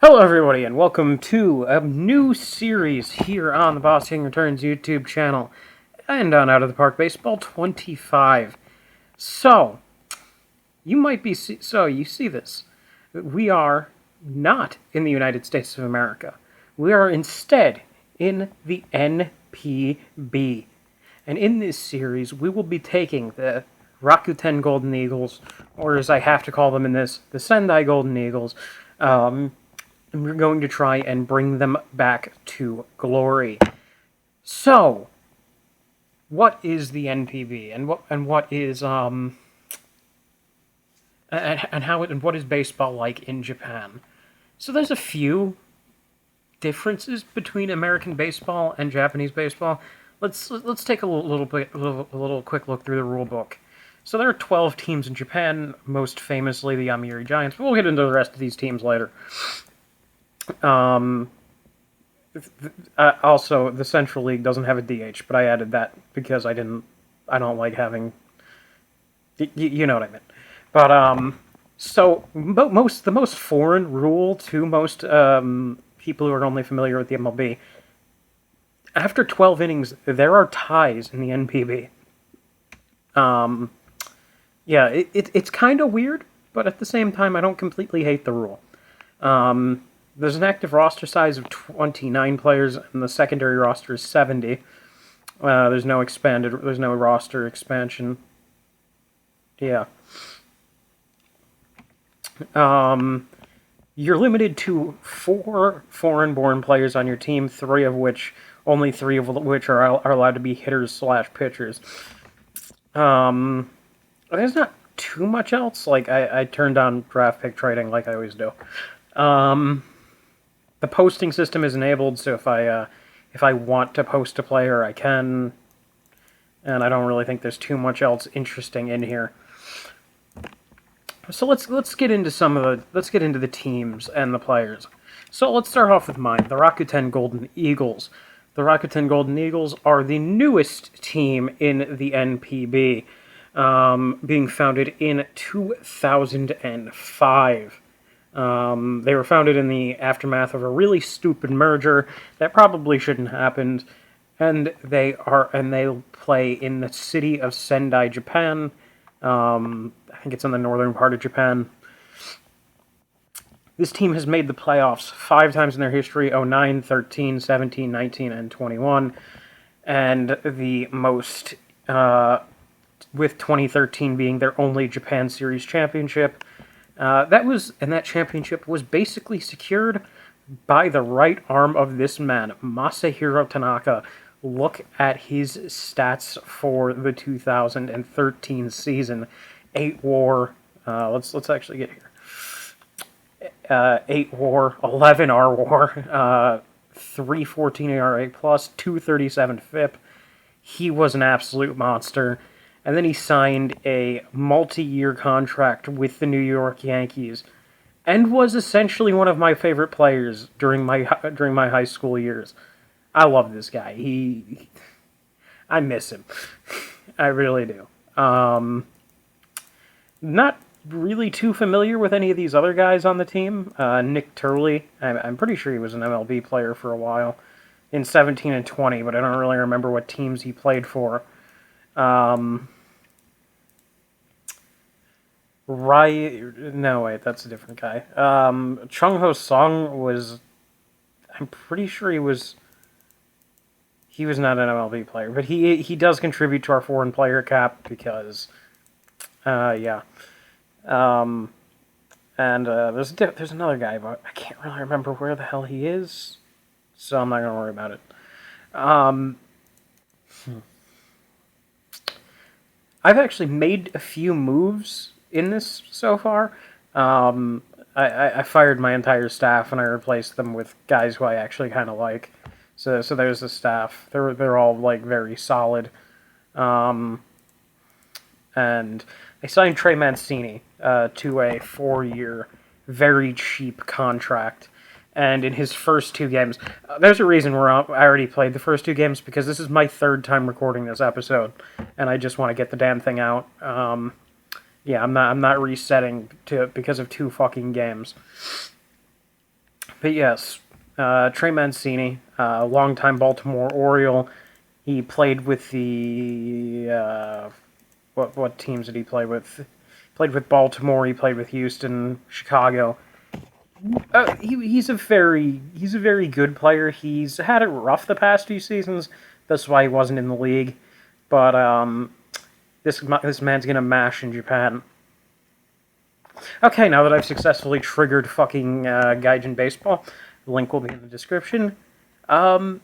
Hello everybody and welcome to a new series here on the Boss King Returns YouTube channel and on Out of the Park Baseball 25. So, you see this. We are not in the United States of America. We are instead in the NPB. And in this series, we will be taking the Rakuten Golden Eagles, or as I have to call them in this, the Sendai Golden Eagles, and we're going to try and bring them back to glory. So, what is the NPB, and what is baseball like in Japan? So there's a few differences between American baseball and Japanese baseball. Let's take a little quick look through the rule book. So there are 12 teams in Japan, most famously the Yomiuri Giants, but we'll get into the rest of these teams later. Also, the Central League doesn't have a DH, but I added that because I don't like having, you know what I meant. But, so, the most foreign rule to most, people who are only familiar with the MLB, after 12 innings, there are ties in the NPB. Yeah, it's kind of weird, but at the same time, I don't completely hate the rule. There's an active roster size of 29 players, and the secondary roster is 70. There's no roster expansion. Yeah. You're limited to 4 foreign-born players on your team, only three of which are allowed to be hitters/pitchers. There's not too much else. Like, I turned on draft pick trading like I always do. The posting system is enabled, so if I want to post a player, I can. And I don't really think there's too much else interesting in here. So let's get into the teams and the players. So let's start off with mine, the Rakuten Golden Eagles. The Rakuten Golden Eagles are the newest team in the NPB, being founded in 2005. They were founded in the aftermath of a really stupid merger that probably shouldn't have happened, and they play in the city of Sendai, Japan. I think it's in the northern part of Japan. This team has made the playoffs 5 times in their history: 09, 13, 17, 19, and 21, and the most, with 2013 being their only Japan Series championship. That championship was basically secured by the right arm of this man, Masahiro Tanaka. Look at his stats for the 2013 season. 8 WAR. Let's actually get here. 8 WAR, 11 RWAR, 3.14 ERA plus, 2.37 FIP. He was an absolute monster. And then he signed a multi-year contract with the New York Yankees, and was essentially one of my favorite players during my high school years. I love this guy. I miss him. I really do. Not really too familiar with any of these other guys on the team. Nick Turley, I'm pretty sure he was an MLB player for a while in 17 and 20, but I don't really remember what teams he played for. No, wait, that's a different guy. Chung Ho Sung was, I'm pretty sure he was not an MLB player, but he does contribute to our foreign player cap because, yeah. And there's another guy, but I can't really remember where the hell he is, so I'm not gonna worry about it. I've actually made a few moves in this so far. I fired my entire staff and I replaced them with guys who I actually kind of like. So there's the staff. They're all like very solid. And I signed Trey Mancini to a 4-year, very cheap contract. And in his first 2 games, there's a reason I already played the first 2 games, because this is my 3rd time recording this episode, and I just want to get the damn thing out. Yeah, I'm not resetting because of 2 fucking games. But yes, Trey Mancini, longtime Baltimore Oriole. He played with the what teams did he play with? Played with Baltimore. He played with Houston, Chicago. He's a very good player. He's had it rough the past few seasons. That's why he wasn't in the league. But this man's gonna mash in Japan. Okay, now that I've successfully triggered fucking Gaijin Baseball, the link will be in the description. I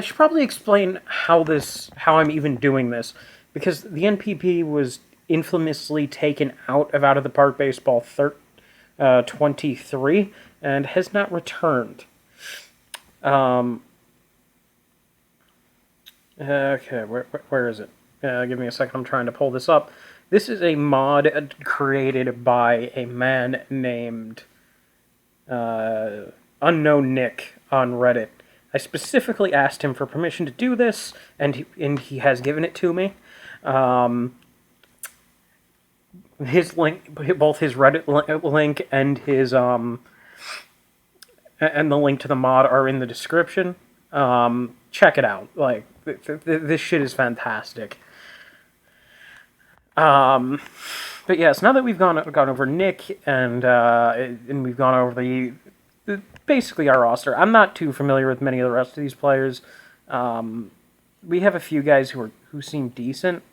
should probably explain how I'm even doing this, because the NPB was infamously taken out of the Park Baseball 23 and has not returned. Okay, where is it? Give me a second, I'm trying to pull this up. This is a mod created by a man named Unknown Nick on Reddit. I specifically asked him for permission to do this, and he has given it to me. His link, both his Reddit link and his and the link to the mod are in the description. Check it out. Like this shit is fantastic. But yes, now that we've gone over Nick and we've gone over basically our roster, I'm not too familiar with many of the rest of these players. We have a few guys who seem decent,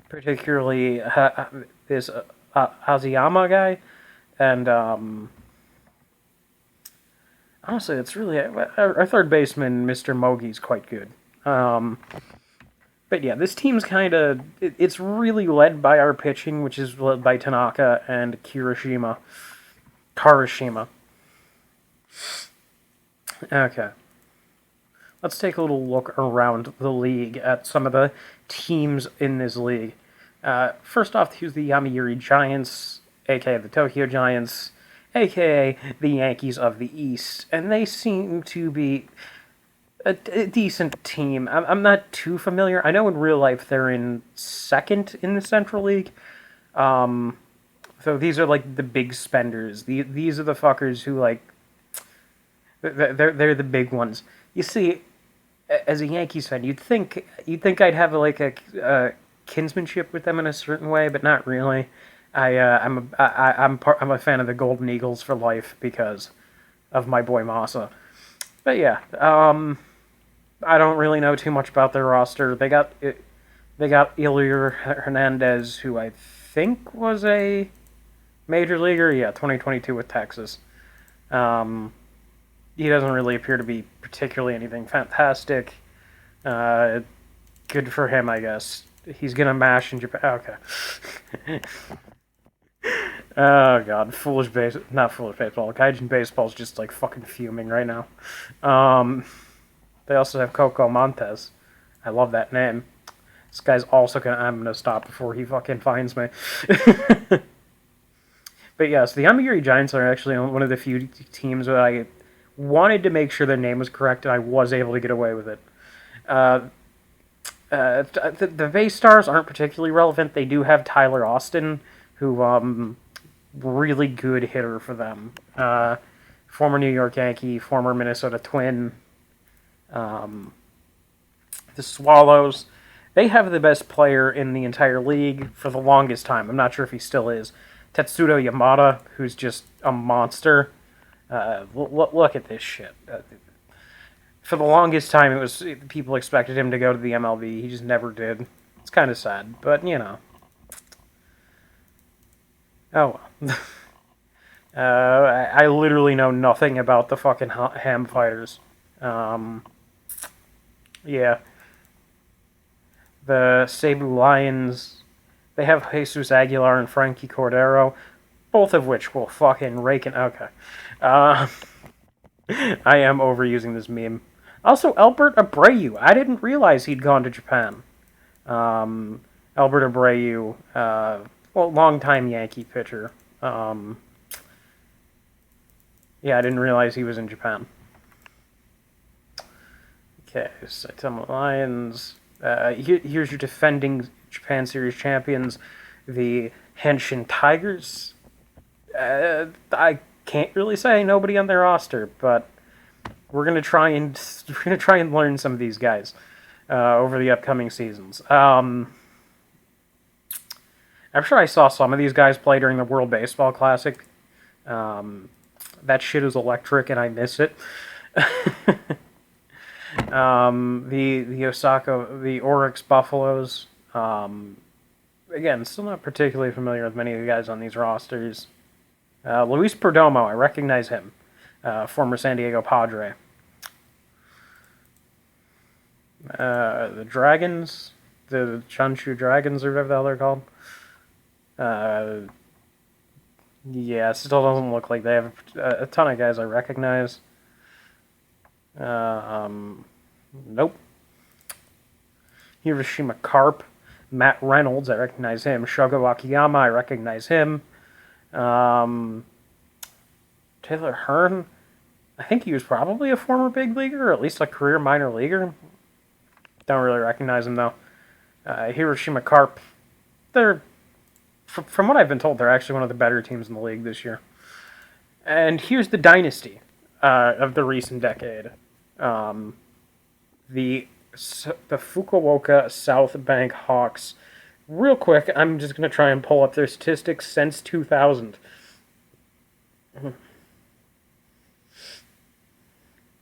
particularly this Azayama guy, and honestly, it's really our third baseman, Mr. Mogi's quite good. But yeah, this team's it's really led by our pitching, which is led by Tanaka and Karashima. Okay. Let's take a little look around the league at some of the teams in this league. First off, here's the Yomiuri Giants, aka the Tokyo Giants, aka the Yankees of the East. And they seem to be a decent team. I'm not too familiar. I know in real life they're in second in the Central League. So these are like the big spenders. These are the fuckers who like they're the big ones. You see, as a Yankees fan, you'd think I'd have like a kinsmanship with them in a certain way, but not really. I'm a fan of the Golden Eagles for life because of my boy Masa. But yeah, I don't really know too much about their roster. They got Ilir Hernandez, who I think was a major leaguer. Yeah, 2022 with Texas. He doesn't really appear to be particularly anything fantastic. Good for him, I guess. He's gonna mash in Japan. Okay. Oh god, not foolish baseball. Gaijin baseball's just like fucking fuming right now. They also have Coco Montes. I love that name. This guy's also I'm gonna stop before he fucking finds me. But yes, the Yomiuri Giants are actually one of the few teams that I wanted to make sure their name was correct, and I was able to get away with it. The base stars aren't particularly relevant. They do have Tyler Austin, who really good hitter for them. Former New York Yankee, former Minnesota Twin. The Swallows, they have the best player in the entire league for the longest time. I'm not sure if he still is. Tetsudo Yamada, who's just a monster. Look at this shit. For the longest time, people expected him to go to the MLB. He just never did. It's kind of sad, but you know. Oh well. I literally know nothing about the fucking Ham Fighters. Yeah. The Cebu Lions, they have Jesus Aguilar and Frankie Cordero, both of which will fucking rake it. Okay. I am overusing this meme. Also, Albert Abreu. I didn't realize he'd gone to Japan. Albert Abreu, longtime Yankee pitcher. Yeah, I didn't realize he was in Japan. Okay, Saitama Lions. Here's your defending Japan Series champions, the Henshin Tigers. I can't really say nobody on their roster, but we're gonna try and learn some of these guys over the upcoming seasons. I'm sure I saw some of these guys play during the World Baseball Classic. That shit is electric, and I miss it. The Oryx Buffaloes. Again, still not particularly familiar with many of the guys on these rosters. Luis Perdomo, I recognize him. Former San Diego Padre. The Dragons, the Chunshu Dragons, or whatever the hell they're called. Yeah, still doesn't look like they have a ton of guys I recognize. Nope. Hiroshima Carp, Matt Reynolds, I recognize him. Shogo Akiyama, I recognize him. Taylor Hearn, I think he was probably a former big leaguer, or at least a career minor leaguer. Don't really recognize him, though. Hiroshima Carp, they're, from what I've been told, they're actually one of the better teams in the league this year. And here's the dynasty of the recent decade. The Fukuoka South Bank Hawks. Real quick, I'm just going to try and pull up their statistics since 2000.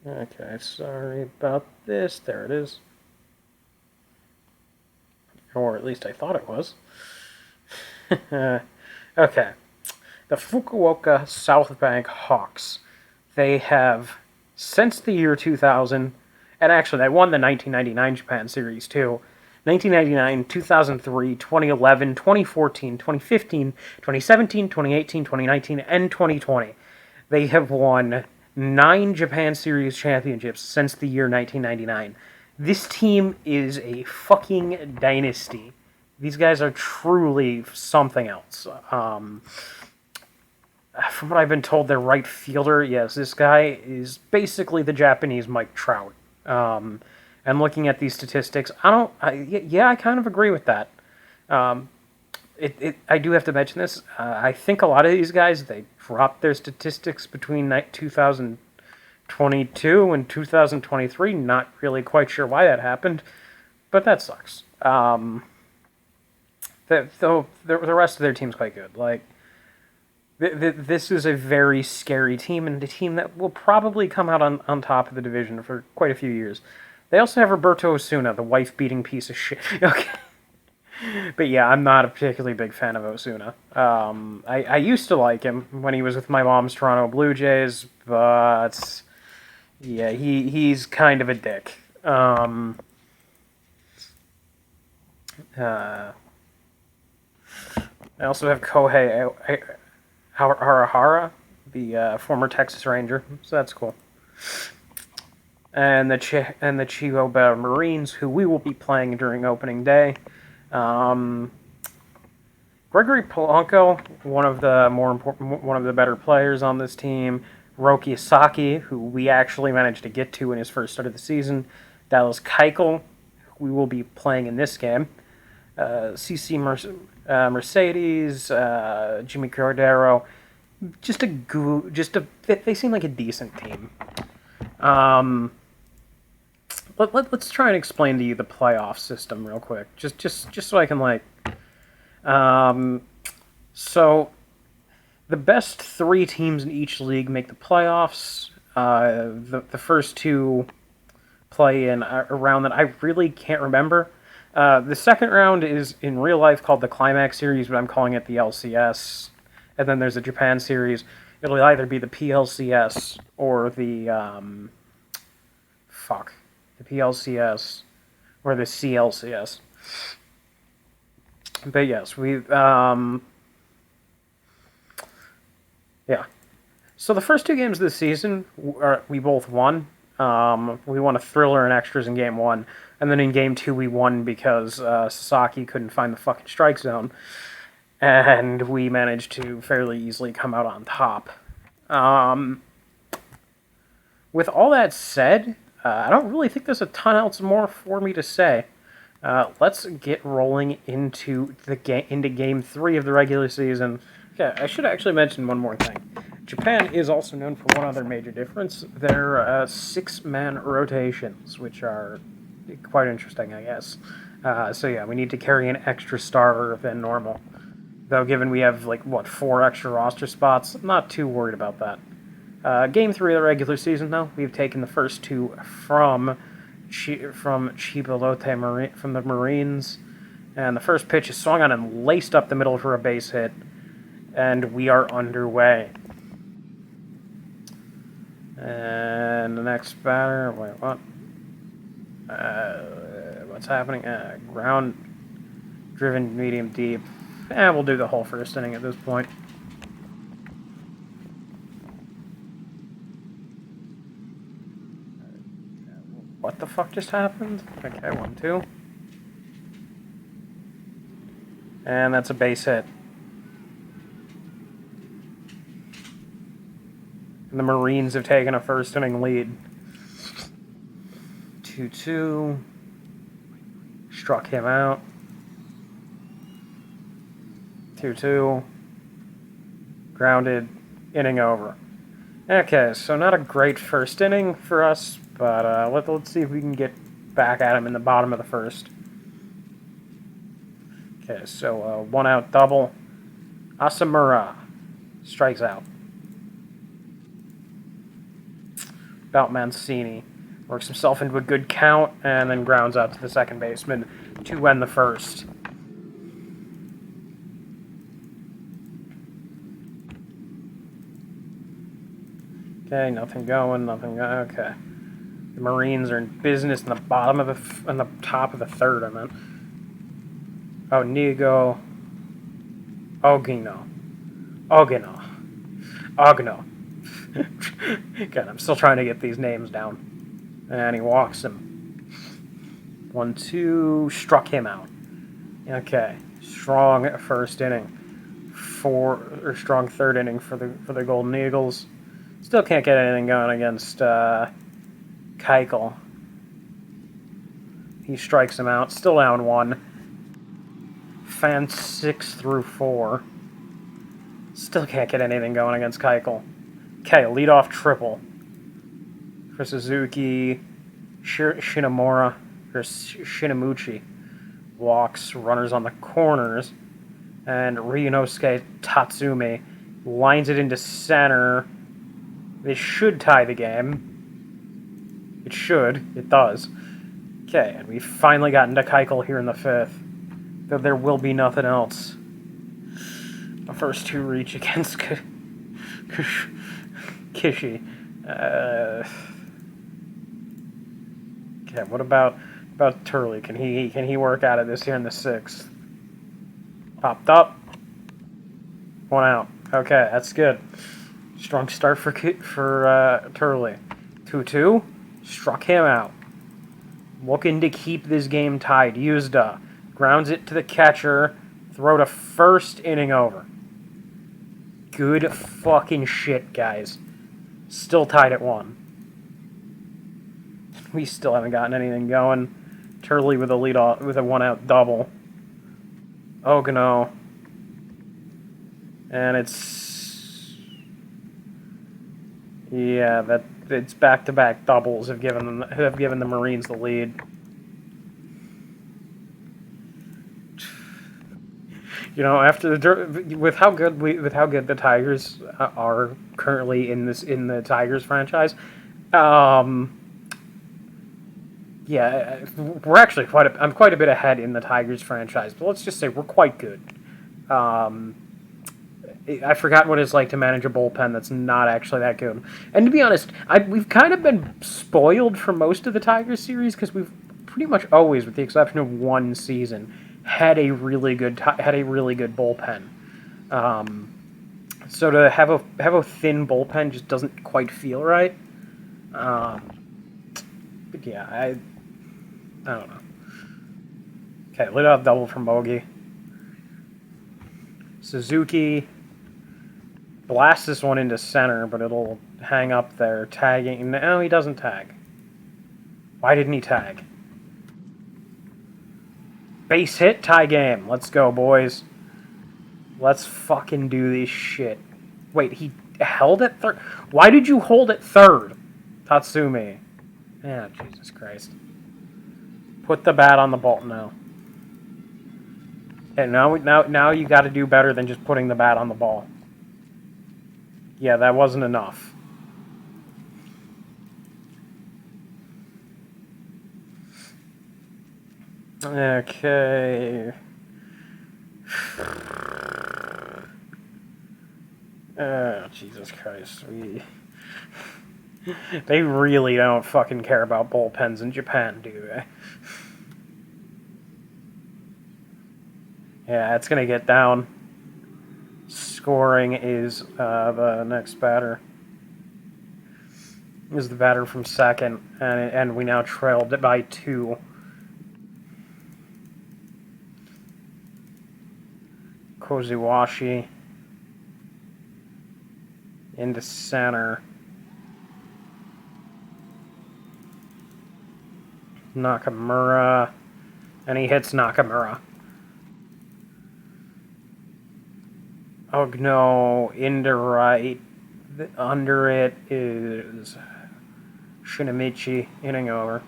Okay, sorry about this. There it is. Or at least I thought it was. Okay. The Fukuoka South Bank Hawks. They have, since the year 2000, and actually they won the 1999 Japan Series too. 1999, 2003, 2011, 2014, 2015, 2017, 2018, 2019, and 2020. They have won 9 Japan Series championships since the year 1999. This team is a fucking dynasty. These guys are truly something else. From what I've been told, their right fielder, yes, this guy is basically the Japanese Mike Trout. And looking at these statistics, I kind of agree with that. I do have to mention this. I think a lot of these guys, they dropped their statistics between 2022 and 2023. Not really quite sure why that happened, but that sucks. Though the rest of their team's quite good. Like, this is a very scary team, and a team that will probably come out on top of the division for quite a few years. They also have Roberto Osuna, the wife-beating piece of shit. Okay. But yeah, I'm not a particularly big fan of Osuna. I used to like him when he was with my mom's Toronto Blue Jays, but yeah, he's kind of a dick. I also have Kohei Harahara, the former Texas Ranger, so that's cool. And the Chihuahua Marines, who we will be playing during opening day. Gregory Polanco, one of the better players on this team. Roki Asaki, who we actually managed to get to in his first start of the season. Dallas Keuchel, who we will be playing in this game. CC Mercedes, Jimmy Cordero. They seem like a decent team. Let's try and explain to you the playoff system real quick, just so I can so the best 3 teams in each league make the playoffs. The first 2 play in a round that I really can't remember. The second round is in real life called the Climax Series, but I'm calling it the LCS. And then there's a Japan Series. It'll either be the PLCS or the PLCS or the CLCS. But yes, yeah. So the first 2 games of the season, we both won. We won a thriller and extras in Game 1, and then in Game 2 we won because Sasaki couldn't find the fucking strike zone, and we managed to fairly easily come out on top. With all that said, I don't really think there's a ton else more for me to say. Let's get rolling into Game 3 of the regular season. Okay, I should actually mention one more thing. Japan is also known for one other major difference. Their 6-man rotations, which are quite interesting, I guess. So yeah, we need to carry an extra starter than normal. Though given we have, 4 extra roster spots, I'm not too worried about that. Game 3 of the regular season, though, we've taken the first 2 from Chipolote from the Marines. And the first pitch is swung on and laced up the middle for a base hit. And we are underway. And the next batter, wait, what? What's happening? Ground driven medium deep. We'll do the whole first inning at this point. What the fuck just happened? Okay, 1-2. And that's a base hit. And the Marines have taken a first inning lead. 2-2. Struck him out. 2-2. Grounded. Inning over. Okay, so not a great first inning for us, but let's see if we can get back at him in the bottom of the first. Okay, so 1-out double. Asamura strikes out. About Mancini. Works himself into a good count, and then grounds out to the second baseman to end the first. Okay, nothing going, okay. The Marines are in business in the top of the third, I meant. Oh, Nigo. Ogino. God, I'm still trying to get these names down. And he walks him. 1-2, struck him out. Okay, strong first inning. Strong third inning for the Golden Eagles. Still can't get anything going against Keuchel. He strikes him out. Still down 1. Fan 6 through 4. Still can't get anything going against Keuchel. Okay, leadoff triple for Suzuki. Shinomura or Shinamuchi walks runners on the corners, and Ryunosuke Tatsumi lines it into center. This should tie the game. It should. It does. Okay, and we've finally gotten to Keuchel here in the 5th. Though there will be nothing else. The first 2 reach against Kishi. Okay, what about Turley? Can he work out of this here in the 6th? Popped up. 1 out. Okay, that's good. Strong start for Turley. 2-2. Struck him out. Looking to keep this game tied. Yuzda grounds it to the catcher. Throw to first, inning over. Good fucking shit, guys. Still tied at 1. We still haven't gotten anything going. Turley with a 1-out double. Ogino. And it's back-to-back doubles have given the Marines the lead. You know, with how good the Tigers are currently in the Tigers franchise, yeah, we're actually I'm quite a bit ahead in the Tigers franchise, but let's just say we're quite good. I forgot what it's like to manage a bullpen that's not actually that good. And to be honest, we've kind of been spoiled for most of the Tigers series because we've pretty much always, with the exception of one season, had a really good bullpen. So to have a thin bullpen just doesn't quite feel right. But yeah, I don't know. Okay, lit up double from Mogi. Suzuki blasts this one into center, but it'll hang up there, tagging. No, he doesn't tag. Why didn't he tag? Base hit, tie game. Let's go, boys. Let's fucking do this shit. Wait, held at third? Why did you hold at third, Tatsumi? Yeah, Jesus Christ. Put the bat on the ball now. And now you got to do better than just putting the bat on the ball. Yeah, that wasn't enough. Okay. Jesus Christ. They really don't fucking care about bullpens in Japan, do they? Yeah, it's gonna get down. Scoring is the next batter. Is the batter from second, and we now trailed it by 2. Kozuwashi into center. Nakamura, and he hits Nakamura. Oh no, into right. Under it is Shinamichi, inning over.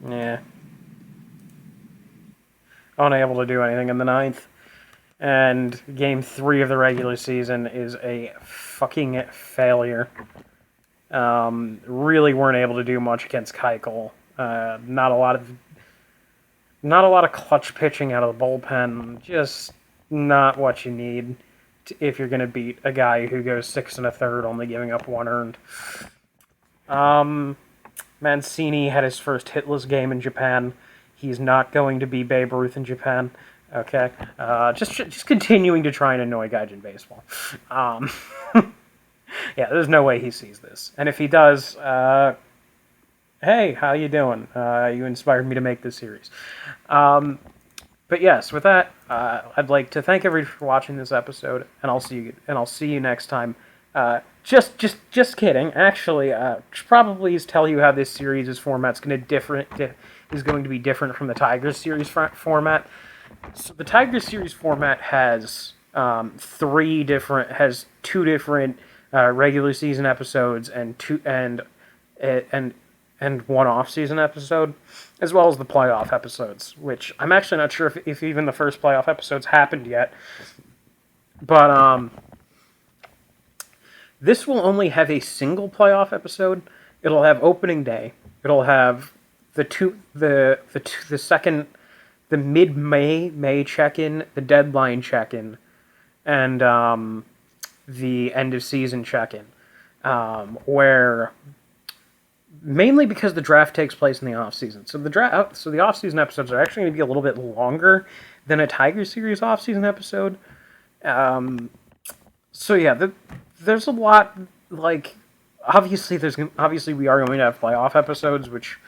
Yeah. Unable to do anything in the 9th. And game 3 of the regular season is a fucking failure. Really weren't able to do much against Keuchel. Not a lot of clutch pitching out of the bullpen. Just not what you need if you're going to beat a guy who goes 6 1/3, only giving up 1 earned. Mancini had his first hitless game in Japan. He's not going to be Babe Ruth in Japan. Okay, just continuing to try and annoy Gaijin baseball. Yeah, there's no way he sees this, and if he does, hey, how you doing? You inspired me to make this series. But yes, with that, I'd like to thank everybody for watching this episode, and I'll see you next time. Just kidding. Actually, should probably tell you how this series' format's going to be different from the Tigers series format. So the Tigers series format has 2 different regular season episodes and 1 off-season episode, as well as the playoff episodes, which I'm actually not sure if even the first playoff episodes happened yet. But this will only have a single playoff episode. It'll have opening day. It'll have the mid-May check-in, the deadline check-in, and the end of season check-in, where mainly because the draft takes place in the off season. So the off season episodes are actually going to be a little bit longer than a Tiger Series off season episode. So yeah, there's a lot, like, obviously we are going to have playoff episodes, which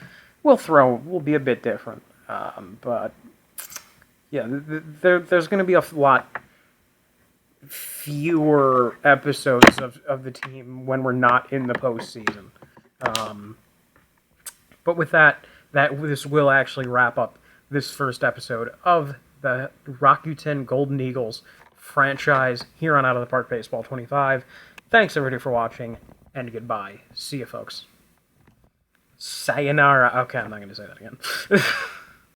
will be a bit different. But yeah, there's going to be a lot fewer episodes of the team when we're not in the postseason. But with that this will actually wrap up this first episode of the Rakuten Golden Eagles franchise here on Out of the Park Baseball 25. Thanks everybody for watching, and goodbye. See you folks. Sayonara. Okay, I'm not going to say that again.